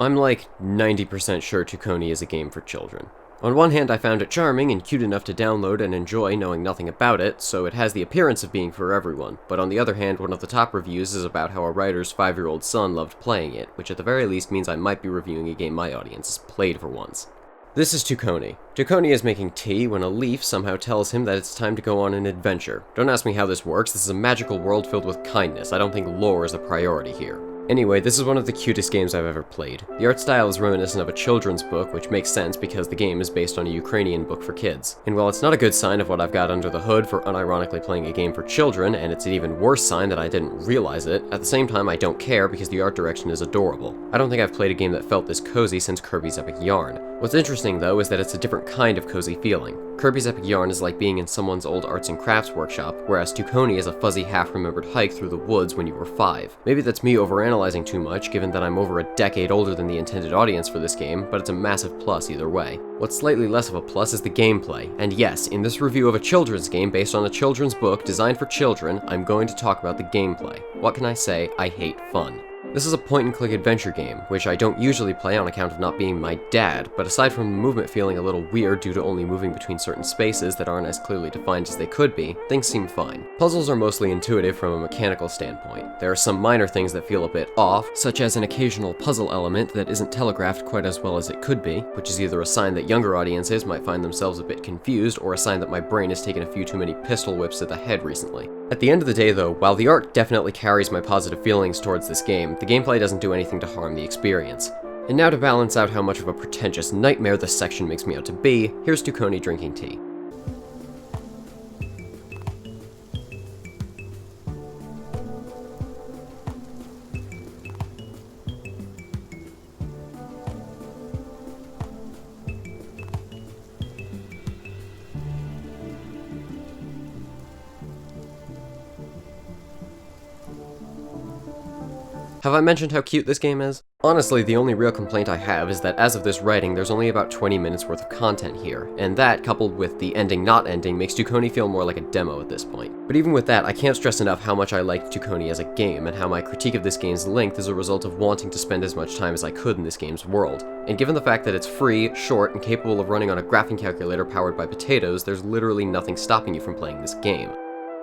I'm like 90% sure Tukoni is a game for children. On one hand, I found it charming and cute enough to download and enjoy knowing nothing about it, so it has the appearance of being for everyone, but on the other hand, one of the top reviews is about how a writer's 5-year-old son loved playing it, which at the very least means I might be reviewing a game my audience has played for once. This is Tukoni. Tukoni is making tea when a leaf somehow tells him that it's time to go on an adventure. Don't ask me how this works, this is a magical world filled with kindness. I don't think lore is a priority here. Anyway, this is one of the cutest games I've ever played. The art style is reminiscent of a children's book, which makes sense because the game is based on a Ukrainian book for kids. And while it's not a good sign of what I've got under the hood for unironically playing a game for children, and it's an even worse sign that I didn't realize it, at the same time I don't care because the art direction is adorable. I don't think I've played a game that felt this cozy since Kirby's Epic Yarn. What's interesting though is that it's a different kind of cozy feeling. Kirby's Epic Yarn is like being in someone's old arts and crafts workshop, whereas Tukoni is a fuzzy half-remembered hike through the woods when you were 5. Maybe that's me overanalyzing too much, given that I'm over a decade older than the intended audience for this game, but it's a massive plus either way. What's slightly less of a plus is the gameplay, and yes, in this review of a children's game based on a children's book designed for children, I'm going to talk about the gameplay. What can I say? I hate fun. This is a point-and-click adventure game, which I don't usually play on account of not being my dad, but aside from the movement feeling a little weird due to only moving between certain spaces that aren't as clearly defined as they could be, things seem fine. Puzzles are mostly intuitive from a mechanical standpoint. There are some minor things that feel a bit off, such as an occasional puzzle element that isn't telegraphed quite as well as it could be, which is either a sign that younger audiences might find themselves a bit confused, or a sign that my brain has taken a few too many pistol whips to the head recently. At the end of the day though, while the art definitely carries my positive feelings towards this game, the gameplay doesn't do anything to harm the experience. And now to balance out how much of a pretentious nightmare this section makes me out to be, here's Tukoni drinking tea. Have I mentioned how cute this game is? Honestly, the only real complaint I have is that as of this writing, there's only about 20 minutes worth of content here, and that, coupled with the ending not ending, makes Tukoni feel more like a demo at this point. But even with that, I can't stress enough how much I liked Tukoni as a game, and how my critique of this game's length is a result of wanting to spend as much time as I could in this game's world. And given the fact that it's free, short, and capable of running on a graphing calculator powered by potatoes, there's literally nothing stopping you from playing this game.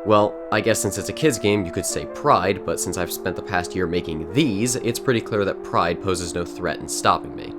Well, I guess since it's a kid's game, you could say pride, but since I've spent the past year making these, it's pretty clear that pride poses no threat in stopping me.